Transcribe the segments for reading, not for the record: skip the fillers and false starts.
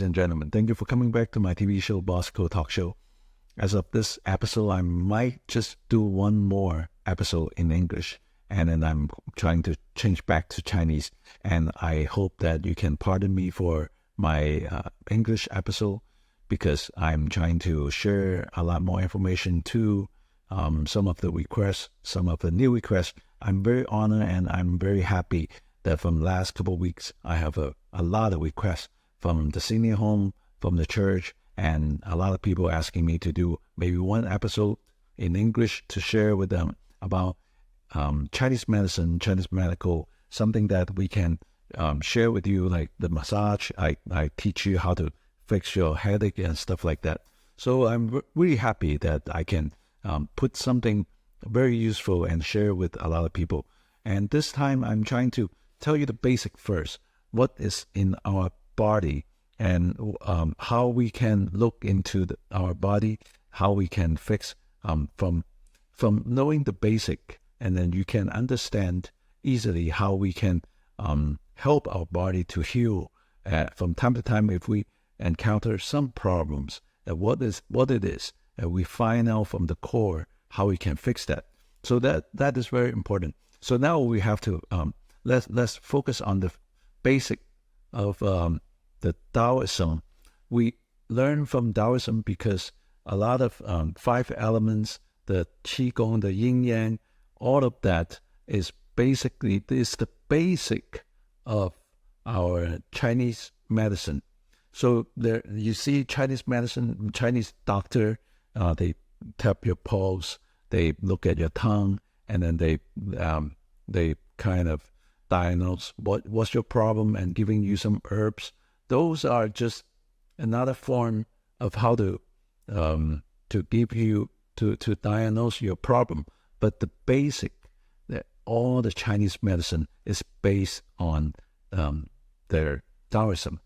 ladies and gentlemen. Thank you for coming back to my TV show, Bosco Talk Show. As of this episode, I might just do one more episode in English, and then I'm trying to change back to Chinese. And I hope that you can pardon me for my English episode, because I'm trying to share a lot more information to some of the requests, some of the new requests. I'm very honored and I'm very happy that from the last couple of weeks, I have a lot of requests from the senior home, from the church, and a lot of people asking me to do maybe one episode in English to share with them about Chinese medicine, Chinese medical, something that we can share with you, like the massage. I teach you how to fix your headache and stuff like that. So I'm really happy that I can put something very useful and share with a lot of people. And this time I'm trying to tell you the basic first, what is in our body, and how we can look into our body, how we can fix from knowing the basic, and then you can understand easily how we can help our body to heal from time to time if we encounter some problems, what it is, and we find out from the core how we can fix that. So that is very important. So now we have to let's focus on the basic of the Taoism. We learn from Taoism because a lot of 5 elements, the Qigong, the Yin Yang, all of that is basically the basic of our Chinese medicine. So there you see Chinese medicine, Chinese doctor, they tap your pulse, they look at your tongue, and then they kind of diagnose what's your problem and giving you some herbs. Those are just another form of how to give you to diagnose your problem. But the basic, all the Chinese medicine is based on their Taoism.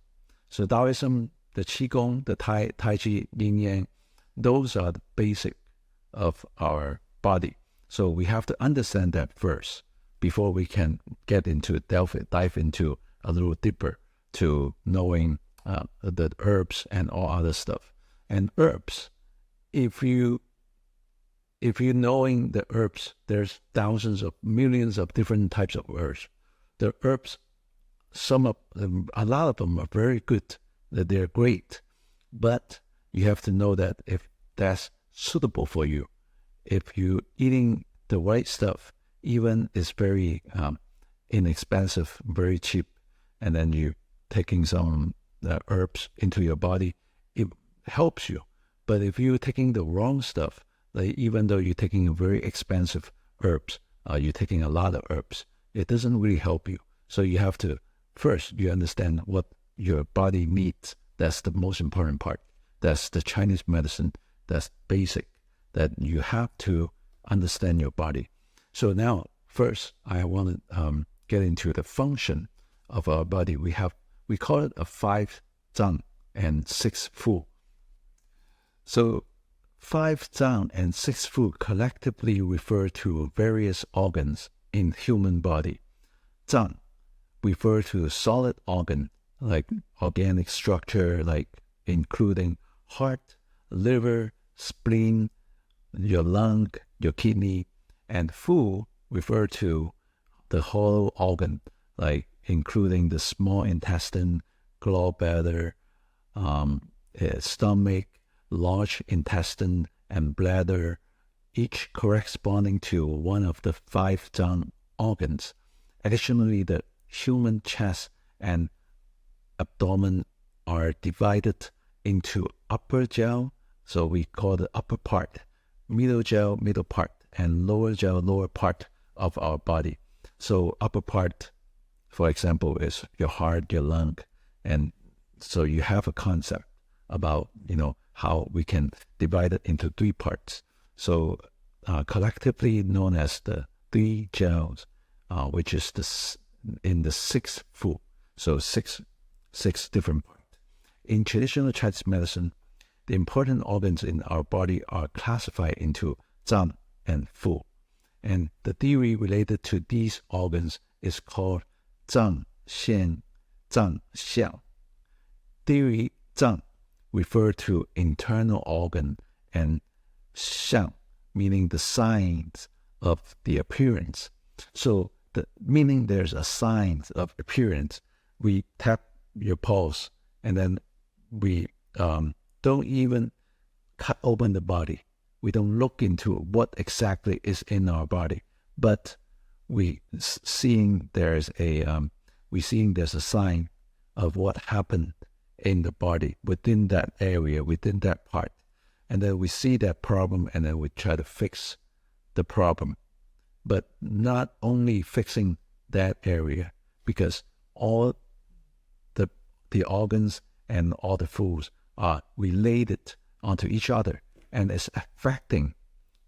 So Taoism, the Qigong, the Tai Chi, Yin Yang, those are the basic of our body. So we have to understand that first before we can get into dive into a little deeper to knowing the herbs and all other stuff. And herbs, if you knowing the herbs, there's thousands of millions of different types of herbs. The herbs, some of them, a lot of them are very good, that they're great, but you have to know that if that's suitable for you, if you're eating the right stuff, even it's very inexpensive, very cheap, and then you taking some herbs into your body, it helps you. But if you're taking the wrong stuff, like even though you're taking very expensive herbs, you're taking a lot of herbs, it doesn't really help you. So you have to, first, you understand what your body needs. That's the most important part. That's the Chinese medicine. That's basic, that you have to understand your body. So now, first, I want to get into the function of our body. We call it a 5 zang and 6 fu. So 5 zang and 6 fu collectively refer to various organs in human body. Zang refer to solid organ, like organic structure, like including heart, liver, spleen, your lung, your kidney. And fu refer to the whole organ, like including the small intestine, gallbladder, stomach, large intestine, and bladder, each corresponding to one of the 5 zang organs. Additionally, the human chest and abdomen are divided into upper jiao, so we call the upper part, middle jiao, middle part, and lower jiao, lower part of our body. So upper part, for example, is your heart, your lung, and so you have a concept about, how we can divide it into 3 parts. So collectively known as the 3 jiaos, which is in the 6 fu, so six different parts. In traditional Chinese medicine, the important organs in our body are classified into zang and fu, and the theory related to these organs is called zang xian, zang xiang. Theory 脏 refer to internal organ, and 相 meaning the signs of the appearance. So meaning there's a sign of appearance. We tap your pulse, and then we don't even cut open the body. We don't look into what exactly is in our body, but we seeing there's a sign of what happened in the body within that area, within that part, and then we see that problem, and then we try to fix the problem, but not only fixing that area, because all the organs and all the foods are related onto each other, and it's affecting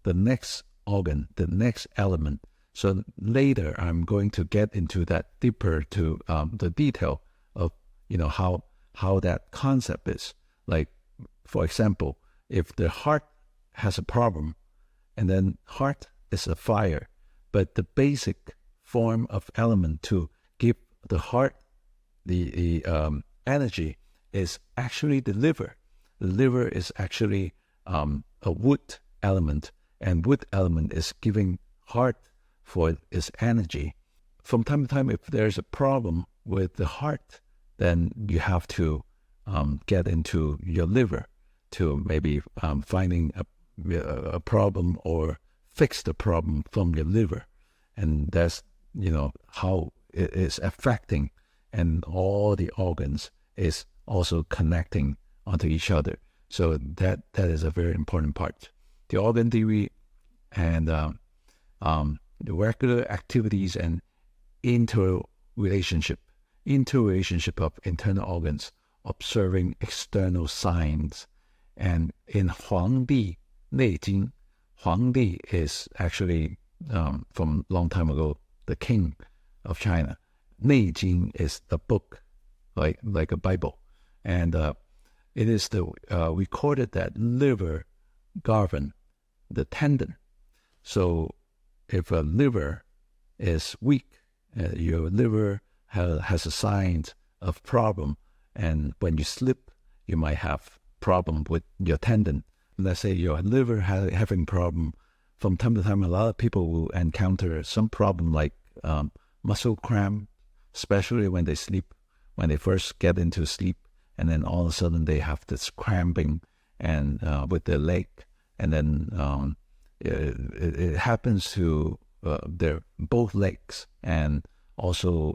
the next organ, the next element. So later I'm going to get into that deeper to the detail of how that concept is. Like, for example, if the heart has a problem, and then heart is a fire, but the basic form of element to give the heart the energy is actually the liver. The liver is actually a wood element, and wood element is giving heart for its energy. From time to time, if there's a problem with the heart, then you have to get into your liver to maybe finding a problem or fix the problem from your liver. And that's, how it is affecting, and all the organs is also connecting onto each other. So that is a very important part. The organ theory and the regular activities and interrelationship of internal organs, observing external signs. And in 黄帝内经, 皇帝 is actually from long time ago the king of China. 内经 is a book like a Bible, and it is recorded that liver govern the tendon. So if a liver is weak, your liver has a sign of problem, and when you slip, you might have problem with your tendon. Let's say your liver having problem. From time to time, a lot of people will encounter some problem like muscle cramp, especially when they sleep, when they first get into sleep, and then all of a sudden they have this cramping and with their leg, and then it happens to their both legs, and also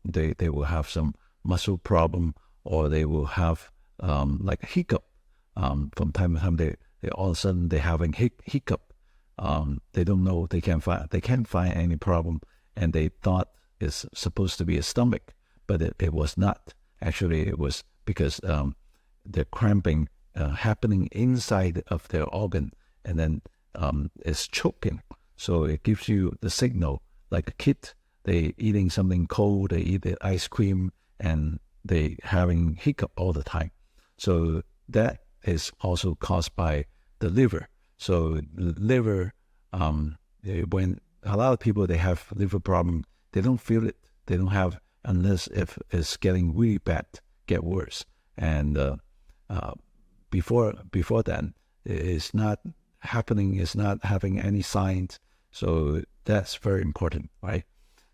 they will have some muscle problem, or they will have like a hiccup. From time to time, they all of a sudden they're having hiccup. They don't know, they can't find any problem, and they thought it's supposed to be a stomach, but it was not. Actually, it was because the cramping happening inside of their organ, and then it's choking. So it gives you the signal, like a kid, they eating something cold, they eat the ice cream, and they having hiccup all the time. So that is also caused by the liver. So liver, when a lot of people, they have liver problem, they don't feel it. They don't have, unless if it's getting really bad, get worse. And before then, it's not happening, it's not having any signs. So that's very important, right?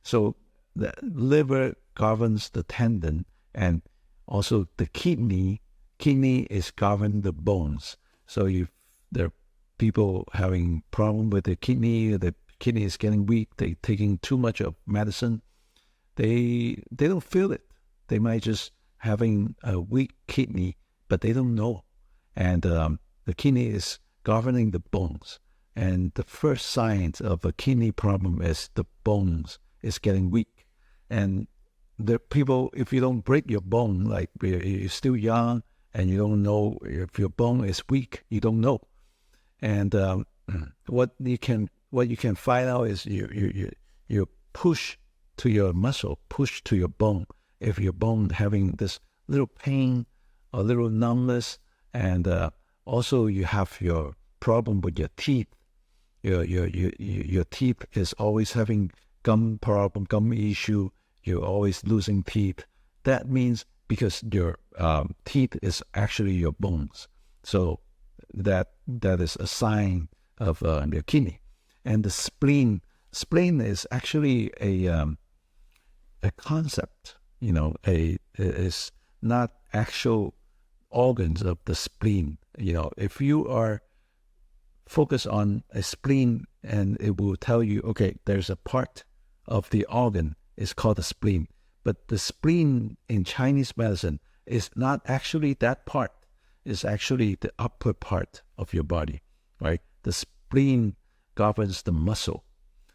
So the liver governs the tendon, and also the kidney is govern the bones. So if there are people having problem with the kidney is getting weak, they taking too much of medicine, they don't feel it. They might just having a weak kidney, but they don't know. And the kidney is governing the bones. And the first signs of a kidney problem is the bones is getting weak. And the people, if you don't break your bone, like you're still young and you don't know if your bone is weak, you don't know. And what you can find out is you push to your muscle, push to your bone. If your bone having this little pain or little numbness, and also you have your problem with your teeth. Your teeth is always having gum problem, gum issue. You're always losing teeth. That means because your teeth is actually your bones. So that is a sign of your kidney. And the spleen is actually a concept, is not actual organs of the spleen. If you are focused on a spleen, and it will tell you, okay, there's a part of the organ is called the spleen. But the spleen in Chinese medicine is not actually that part. It's actually the upper part of your body, right? The spleen governs the muscle.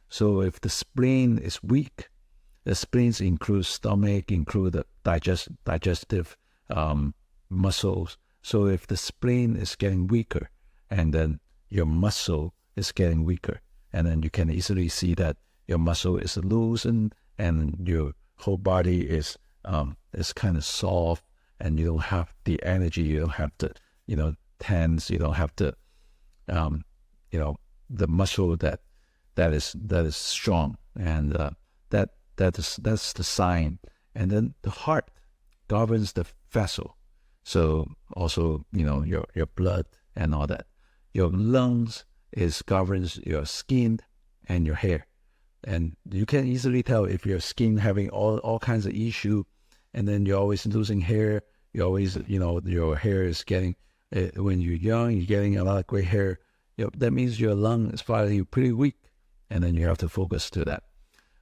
So if the spleen is weak, the spleens include stomach, include the digestive muscles. So if the spleen is getting weaker, and then your muscle is getting weaker, and then you can easily see that your muscle is loosened and your whole body is kind of soft, and you don't have the energy, you don't have the tense, you don't have the the muscle that is strong, and that's the sign. And then the heart governs the vessel, so also your blood and all that. Your lungs governs your skin and your hair. And you can easily tell if your skin having all kinds of issue, and then you're always losing hair. You always, your hair is getting, when you're young, you're getting a lot of gray hair. That means your lung is probably pretty weak, and then you have to focus to that.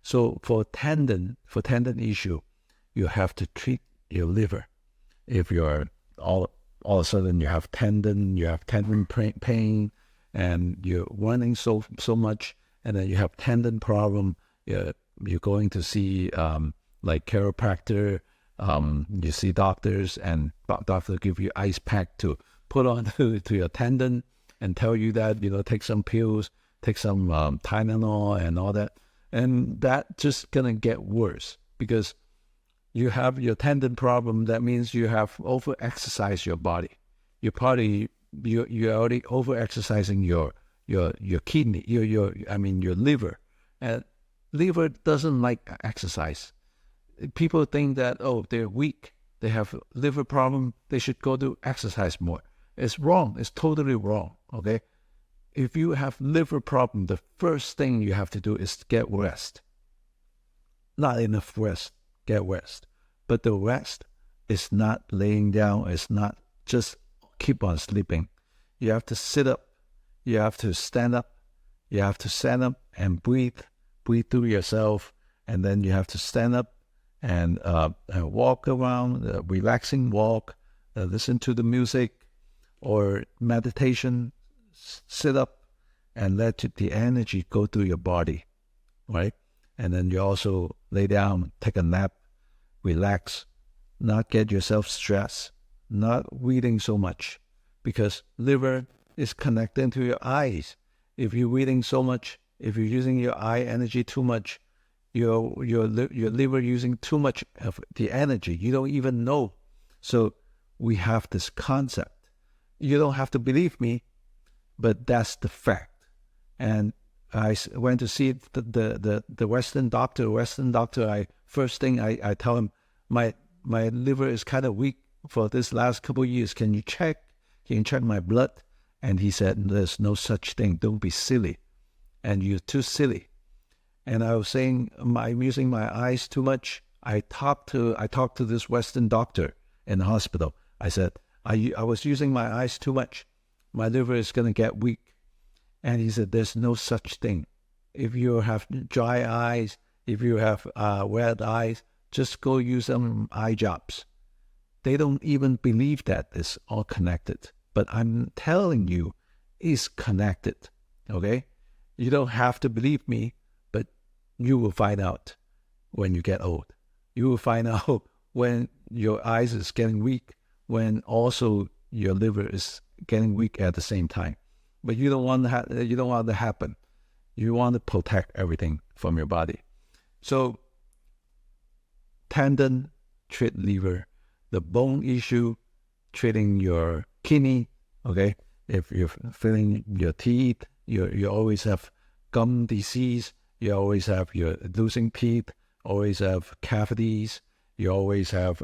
So for tendon issue, you have to treat your liver. If you're all of a sudden you have tendon pain, and you're running so much, and then you have tendon problem, you're going to see like chiropractor, you see doctors, and doctor give you ice pack to put on to your tendon, and tell you that, take some pills, take some Tylenol and all that. And that just gonna get worse, because you have your tendon problem. That means you have over-exercised your body. You're already over-exercising your kidney, your liver. And liver doesn't like exercise. People think that, they're weak, they have liver problem, they should go to exercise more. It's wrong. It's totally wrong. Okay? If you have liver problem, the first thing you have to do is get rest. Not enough rest. Get rest. But the rest is not laying down. It's not just keep on sleeping. You have to sit up. You have to stand up. You have to stand up and breathe through yourself. And then you have to stand up and walk around, relaxing walk, listen to the music or meditation, sit up and let the energy go through your body, right? And then you also lay down, take a nap, relax, not get yourself stressed, not reading so much, because liver is connected to your eyes. If you're reading so much, if you're using your eye energy too much, your liver using too much of the energy, you don't even know. So we have this concept. You don't have to believe me, but that's the fact. And I went to see the Western doctor. First thing I tell him, my liver is kind of weak for this last couple of years. Can you check my blood? And he said, there's no such thing. Don't be silly. And you're too silly. And I was saying, I'm using my eyes too much. I talked to this Western doctor in the hospital. I said, I was using my eyes too much. My liver is going to get weak. And he said, there's no such thing. If you have dry eyes, if you have red eyes, just go use some eye drops. They don't even believe that it's all connected. But I'm telling you, it's connected, okay? You don't have to believe me, but you will find out when you get old. You will find out when your eyes is getting weak, when also your liver is getting weak at the same time. But you don't want that to happen. You want to protect everything from your body. So tendon, treat liver. The bone issue, treating your kidney. Okay, if you're feeling your teeth, you always have gum disease. You always have your losing teeth. Always have cavities. You always have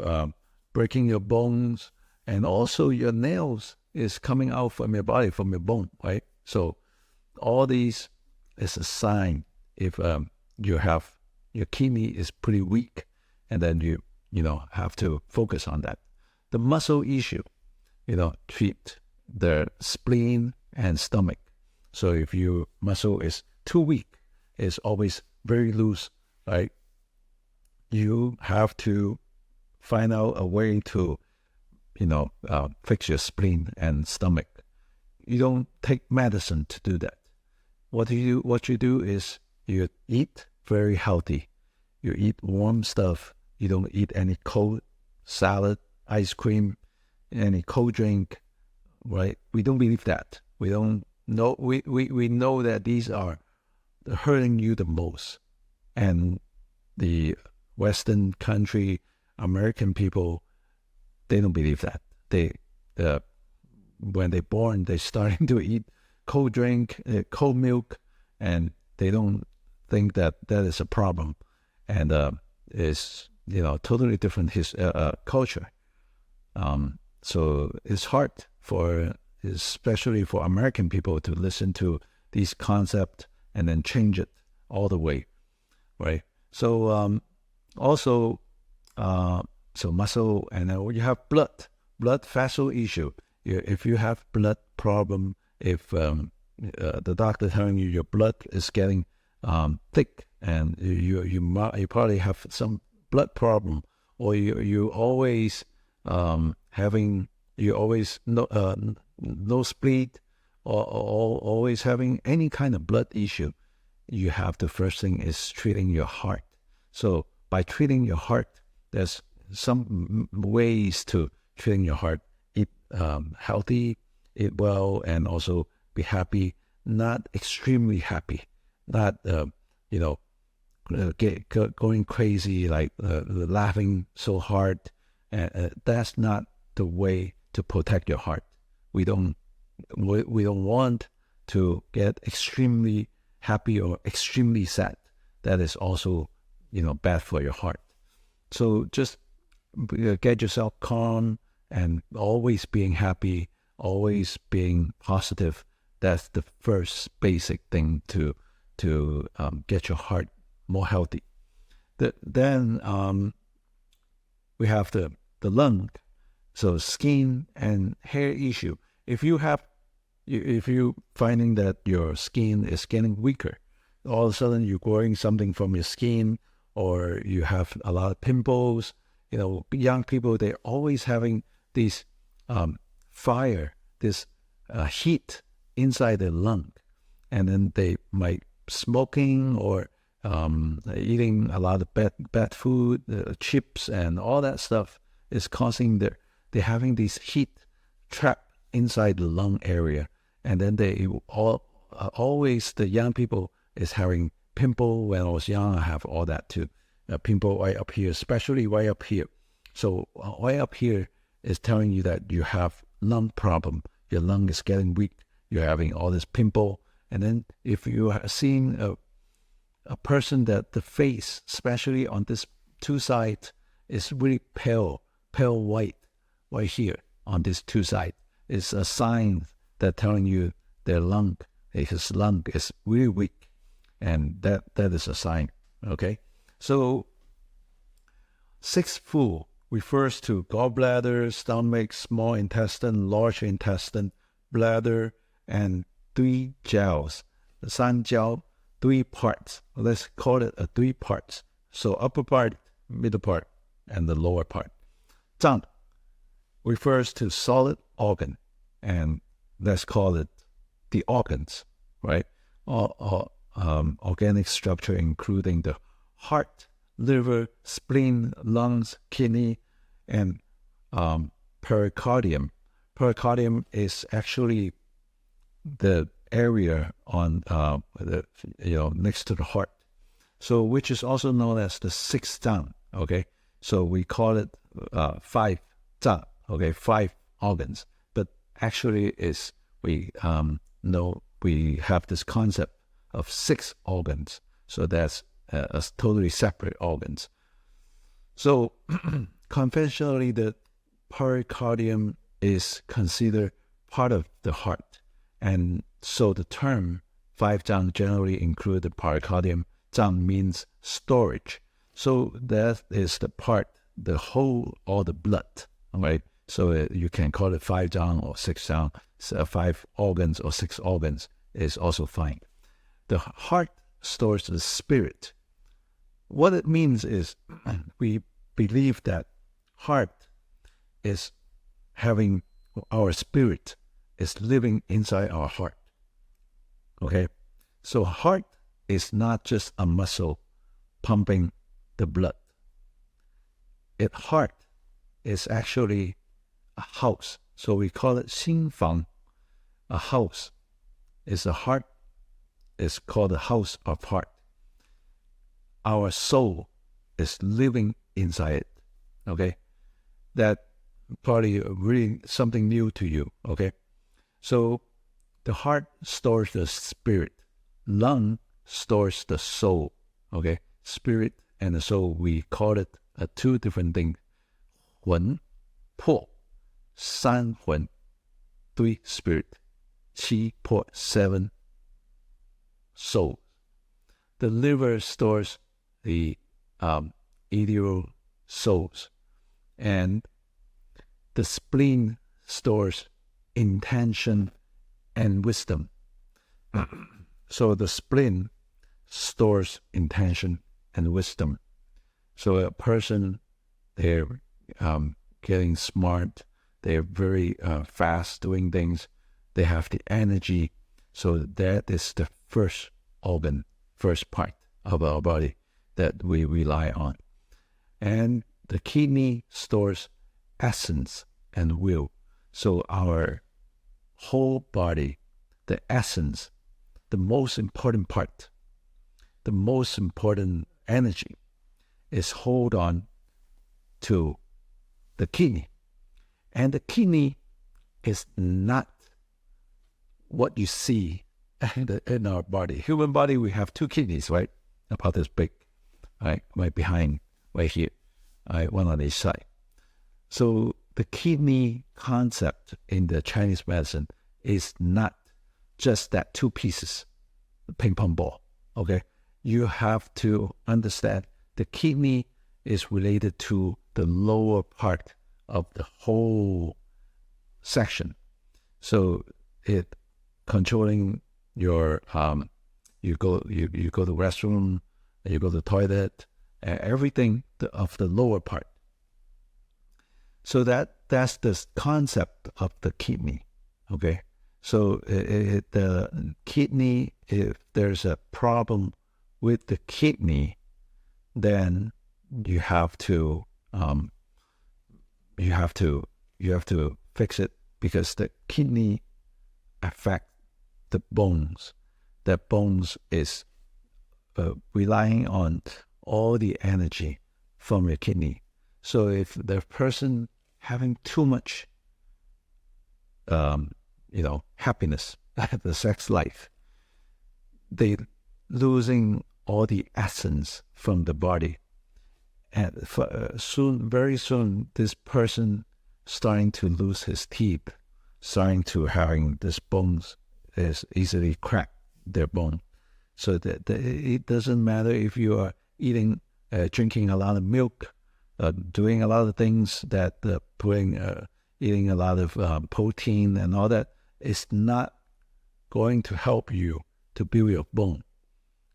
breaking your bones, and also your nails is coming out from your body, from your bone, right? So all these is a sign if you have your kidney is pretty weak, and then you have to focus on that. The muscle issue, treat the spleen and stomach. So if your muscle is too weak, it's always very loose, right? You have to find out a way to, fix your spleen and stomach. You don't take medicine to do that. What you do is you eat very healthy. You eat warm stuff. You don't eat any cold salad, ice cream, any cold drink, right? We don't believe that. We don't know. We know that these are hurting you the most. And the Western country, American people, they don't believe that. They, when they're born, they're starting to eat cold drink, cold milk, and they don't think that is a problem. And it's, totally different culture. So it's hard especially for American people to listen to these concepts and then change it all the way, right? So also, so muscle, and you have blood vessel issue. If you have blood problem, if the doctor telling you your blood is getting thick, and you probably have some blood problem, or you always nosebleed, or always having any kind of blood issue, you have the first thing is treating your heart. So by treating your heart, there's some ways to treating your heart. Eat healthy, eat well, and also be happy, not extremely happy, not going crazy, like laughing so hard. That's not the way to protect your heart. We don't want to get extremely happy or extremely sad. That is also bad for your heart. So just get yourself calm and always being happy, always being positive. That's the first basic thing to get your heart more healthy. Then we have the lung, so skin and hair issue. If you finding that your skin is getting weaker, all of a sudden you're growing something from your skin, or you have a lot of pimples. Young people, they're always having this fire, this heat inside their lung, and then they might smoking or eating a lot of bad food, chips and all that stuff is causing they're having this heat trapped inside the lung area, and then they always the young people is having pimple. When I was young, I have all that too, pimple right up here, especially right up here. So right up here is telling you that you have lung problem. Your lung is getting weak. You're having all this pimple. And then if you are seeing a person that the face, especially on this two sides, is really pale white right here on this two sides, is a sign that telling you his lung is really weak, and that is a sign. Okay, so 6 full refers to gallbladder, stomach, small intestine, large intestine, bladder, and 3 jiaos. The 三焦, 3 parts. Let's call it 3 parts. So upper part, middle part, and the lower part. 脏 refers to solid organ, and let's call it the organs, right? Organic structure including the heart, liver, spleen, lungs, kidney, and pericardium. Pericardium is actually the area on next to the heart, so which is also known as the 6 zang. Okay, so we call it 5 zang. Okay, 5 organs, but actually is we know we have this concept of 6 organs, so that's totally separate organs. So conventionally, the pericardium is considered part of the heart. And so the term 5 zang generally include the pericardium. Zang means storage. So that is the part, the whole, all the blood, all right? So you can call it 5 zang or 6 zang, 5 organs or 6 organs is also fine. The heart stores the spirit. What it means is we believe that heart is having our spirit is living inside our heart. Okay? So heart is not just a muscle pumping the blood. Heart is actually a house. So we call it 心房. A house is a heart. It's called the house of heart. Our soul is living inside it. Okay? That probably really something new to you. Okay? So the heart stores the spirit. Lung stores the soul. Okay? Spirit and the soul, we call it two different things. 魂, 魄, 三魂, 3 spirit, 七魄, 7 soul. The liver stores the ideal souls, and the spleen stores intention and wisdom. So the spleen stores intention and wisdom. So a person, they're getting smart, they're very fast doing things, they have the energy. So that is the first organ, first part of our body that we rely on. And the kidney stores essence and will. So our whole body, the essence, the most important part, the most important energy is hold on to the kidney. And the kidney is not what you see in our body. Human body, we have 2 kidneys, right? About this big, right behind, right here, right, one on each side. So the kidney concept in the Chinese medicine is not just that 2 pieces, the ping pong ball, okay? You have to understand the kidney is related to the lower part of the whole section. So it controlling your you go to the restroom, you go to the toilet, everything of the lower part. So that's the concept of the kidney. Okay, so the kidney, if there's a problem with the kidney, then you have to fix it, because the kidney affect the bones. The bones is relying on all the energy from your kidney. So if the person having too much, happiness, the sex life, they losing all the essence from the body, and very soon, this person starting to lose his teeth, starting to having this bones is easily crack their bone. So that it doesn't matter if you are eating, drinking a lot of milk, doing a lot of things that eating a lot of protein and all that, is not going to help you to build your bone.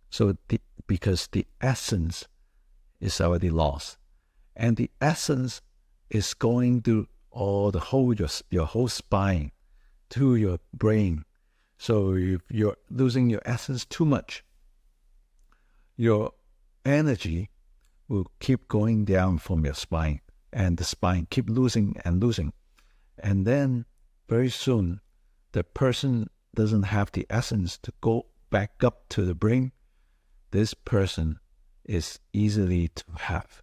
So because the essence is already lost, and the essence is going to your whole spine to your brain. So if you're losing your essence too much, your energy will keep going down from your spine, and the spine keep losing and losing. And then very soon, the person doesn't have the essence to go back up to the brain. This person is easily to have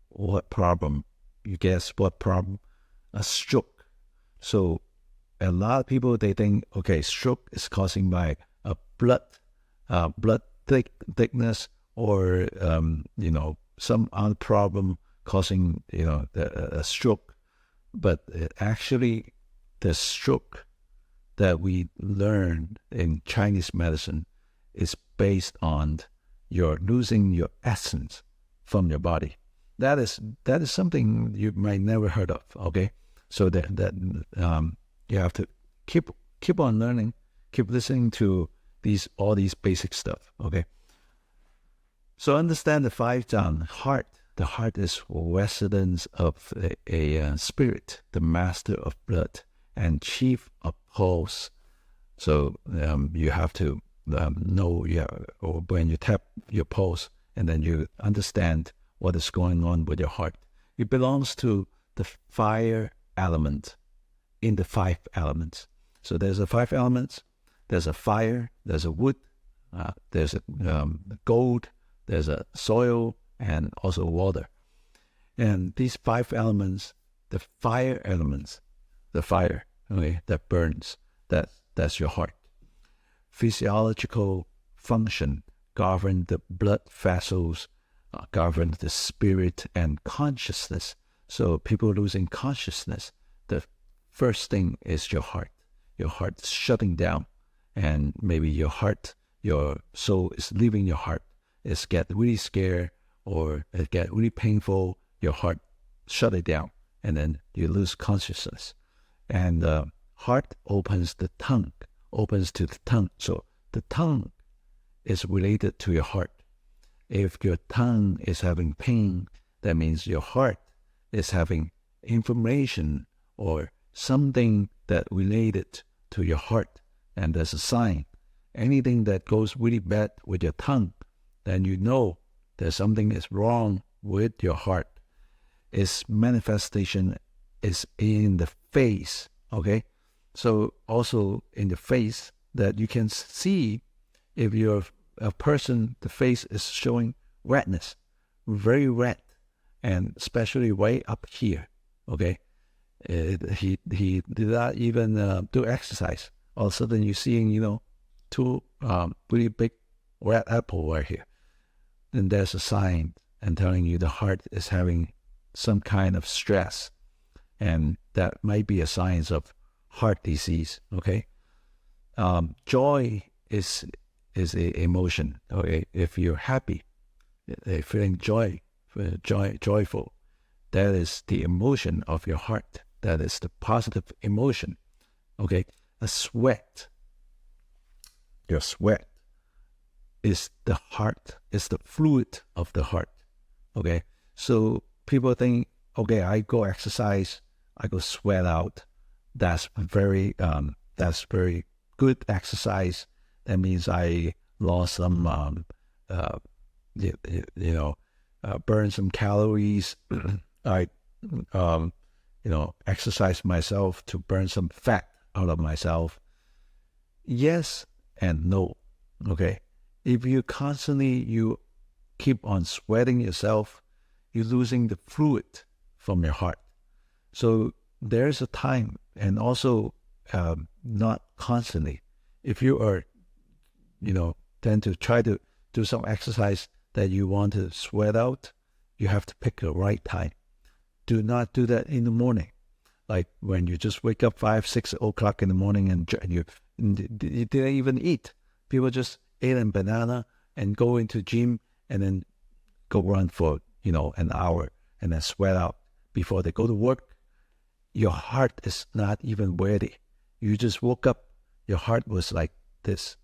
what problem? You guess what problem? A stroke. So a lot of people, they think, okay, stroke is causing by a blood thickness, or some other problem causing a stroke. but actually the stroke that we learn in Chinese medicine is based on your losing your essence from your body. That is something you might never heard of. Okay, so that you have to keep on learning, keep listening to all these basic stuff. Okay, so understand the five zhang. Heart. The heart is residence of a spirit, the master of blood and chief of pulse. So you have to know, or when you tap your pulse, and then you understand what is going on with your heart. It belongs to the fire element in the five elements. So there's a five elements. There's a fire. There's a wood. There's a gold. There's a soil, and also water. And these five elements, the fire elements, the fire, okay, that burns, that's your heart. Physiological function govern the blood vessels, govern the spirit and consciousness. So people losing consciousness, the first thing is your heart. Your heart is shutting down, and maybe your soul is leaving your heart. It's get really scared, or it get really painful, your heart shut it down, and then you lose consciousness. And heart opens to the tongue. So the tongue is related to your heart. If your tongue is having pain, that means your heart is having inflammation or something that related to your heart, and there's a sign. Anything that goes really bad with your tongue, then you know that something is wrong with your heart. Its manifestation is in the face, okay? So also in the face, that you can see if you're a person, the face is showing redness, very red, and especially way up here, okay? He did not even do exercise. All of a sudden you're seeing, two really big red apple right here. Then there's a sign and telling you the heart is having some kind of stress, and that might be a sign of heart disease. Okay, joy is a emotion. Okay, if you're happy, feeling joyful, that is the emotion of your heart. That is the positive emotion. Okay, a sweat. Your sweat is the heart, is the fluid of the heart. Okay, so people think, okay, I go exercise, I go sweat out. That's very good exercise. That means I lost some, burn some calories. I, exercise myself to burn some fat out of myself. Yes and no. Okay. If you keep on sweating yourself, you're losing the fluid from your heart. So there's a time, and also not constantly. If you are, tend to try to do some exercise that you want to sweat out, you have to pick the right time. Do not do that in the morning. Like when you just wake up 5, 6 o'clock in the morning and you didn't even eat. People just ate a banana and go into gym and then go run for, an hour and then sweat out before they go to work. Your heart is not even ready. You just woke up, your heart was like this,